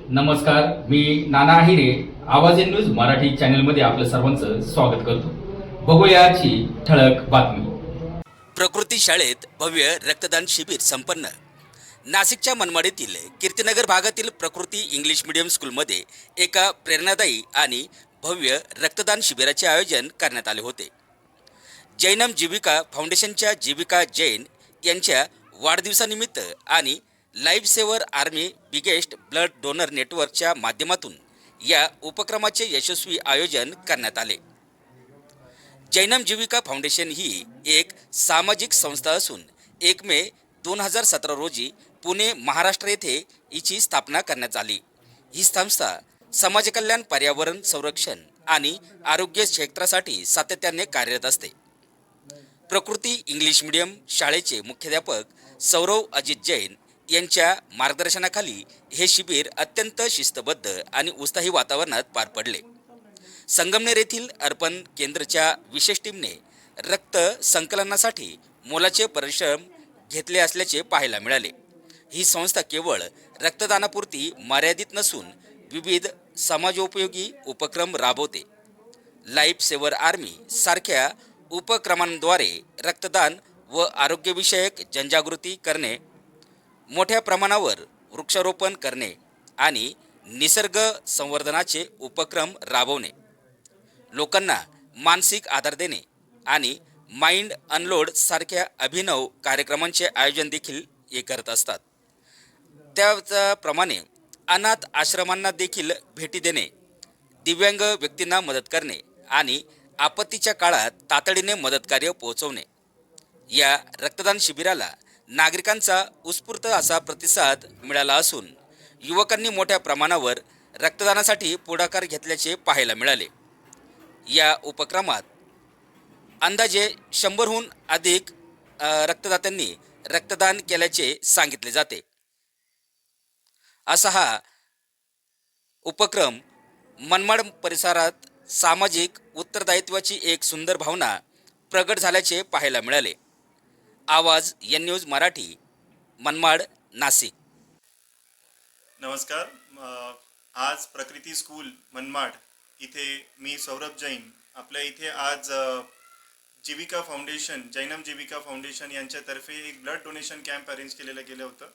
नमस्कार, मी नाना आहिरे. आवाज in news Marathi चॅनलमध्ये आपलं सर्वांचं स्वागत करतो. बघूया आजची ठळक बातमी. प्रकृती शाळेत भव्य रक्तदान शिबिर संपन्न. नाशिकच्या मनमाडीतील कीर्तिनगर भागातील प्रकृती इंग्लिश मीडियम स्कूलमध्ये एका प्रेरणादायी आणि भव्य रक्तदान शिबिराचे आयोजन करण्यात आले होते. जैनम जीविका फाउंडेशनच्या जीविका जैन यांच्या वाढदिवसानिमित्त आणि Life Saver Army biggest blood donor नेटवर्कच्या माध्यमातून या उपक्रमाचे यशस्वी आयोजन करण्यात आले. जैनम जीविका फाउंडेशन ही एक सामाजिक संस्था असून 1 मे 2017 रोजी पुणे महाराष्ट्र येथे हिची स्थापना करण्यात आली. ही संस्था समाजकल्याण, पर्यावरण संरक्षण आणि आरोग्य क्षेत्रासाठी सातत्याने कार्यरत असते. प्रकृती इंग्लिश मीडियम शाळेचे मुख्याध्यापक सौरव अजित जैन यांच्या मार्गदर्शनाखाली हे शिबिर अत्यंत शिस्तबद्ध आणि उत्साही वातावरणात पार पडले. संगमनेर येथील अर्पण केंद्रच्या विशेष टीमने रक्त संकलनासाठी मोलाचे परिश्रम घेतले असल्याचे पाहायला मिळाले. ही संस्था केवळ रक्तदानापुरती मर्यादित नसून विविध समाजोपयोगी उपक्रम राबवते. लाईफ सेवर आर्मी सारख्या उपक्रमांद्वारे रक्तदान व आरोग्यविषयक जनजागृती करणे, मोठ्या प्रमाणावर वृक्षारोपण करणे आणि निसर्ग संवर्धनाचे उपक्रम राबवणे, लोकांना मानसिक आधार देणे आणि माइंड अनलोड सारख्या अभिनव कार्यक्रमांचे आयोजन देखील हे करत असतात. त्याप्रमाणे अनाथ आश्रमांना देखील भेटी देणे, दिव्यांग व्यक्तींना मदत करणे आणि आपत्तीच्या काळात तातडीने मदतकार्य पोहोचवणे. या रक्तदान शिबिराला नागरिकांचा उत्स्फूर्त असा प्रतिसाद मिळाला असून युवकांनी मोठ्या प्रमाणावर रक्तदानासाठी पुढाकार घेतल्याचे पाहायला मिळाले. या उपक्रमात अंदाजे 100हून अधिक रक्तदात्यांनी रक्तदान केल्याचे सांगितले जाते. असा हा उपक्रम मनमाड परिसरात सामाजिक उत्तरदायित्वाची एक सुंदर भावना प्रगट झाल्याचे पाहायला मिळाले. आवाज एन न्यूज मराठी, मनमाड, नाशिक. नमस्कार. आज प्रकृती स्कूल मनमाड इथे मी सौरभ जैन आपल्या इथे आज जीविका फाउंडेशन, जैनम जीविका फाउंडेशन यांच्यातर्फे एक ब्लड डोनेशन कॅम्प अरेंज केलेलं गेलं होतं,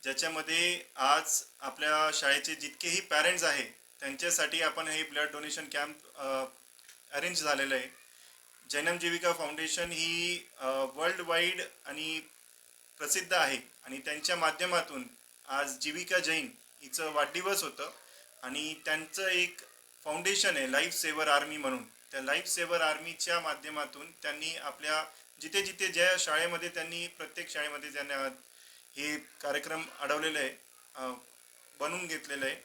ज्याच्यामध्ये आज आपल्या शाळेचे जितकेही पॅरेंट्स आहे त्यांच्यासाठी आपण हे ब्लड डोनेशन कॅम्प अरेंज झालेलं आहे. जैनम जीविका फाउंडेशन ही वर्ल्ड वाईड आणि प्रसिद्ध आहे आणि त्यांच्या माध्यमातून आज जीविका जैन हिचं वाढदिवस होतं आणि त्यांचं एक फाउंडेशन आहे लाईफ सेवर आर्मी म्हणून. त्या लाईफ सेवर आर्मीच्या माध्यमातून त्यांनी आपल्या जिथे जिथे ज्या शाळेमध्ये त्यांनी प्रत्येक शाळेमध्ये त्यांना हे कार्यक्रम अडवलेलं आहे, बनवून घेतलेलं आहे.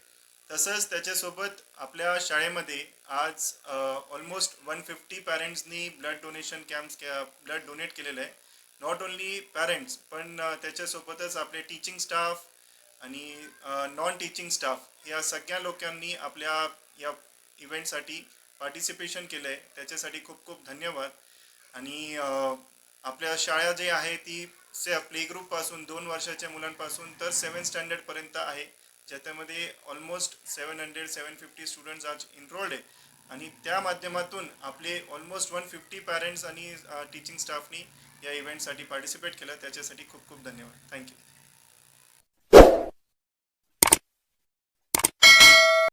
तसंच त्याच्यासोबत आपल्या शाळेमध्ये आज ऑलमोस्ट 150 पॅरेंट्सनी ब्लड डोनेशन ब्लड डोनेट केलेलं आहे. नॉट ओन्ली पॅरेंट्स पण त्याच्यासोबतच आपले टीचिंग स्टाफ आणि नॉन टीचिंग स्टाफ या सगळ्या लोकांनी आपल्या या इव्हेंटसाठी पार्टिसिपेशन केलं आहे. त्याच्यासाठी खूप खूप धन्यवाद. आणि आपल्या शाळा जी आहे ती प्ले ग्रुपपासून 2 वर्षाच्या मुलांपासून तर 7th स्टँडर्डपर्यंत आहे, ज्याच्यामध्ये ऑलमोस्ट 750 स्टुडंट्स आज इनरोल्ड आहे आणि त्या माध्यमातून आपले ऑलमोस्ट 150 पॅरेंट्स आणि टीचिंग स्टाफनी या इव्हेंटसाठी पार्टिसिपेट केलं. त्याच्यासाठी खूप खूप धन्यवाद. थँक्यू.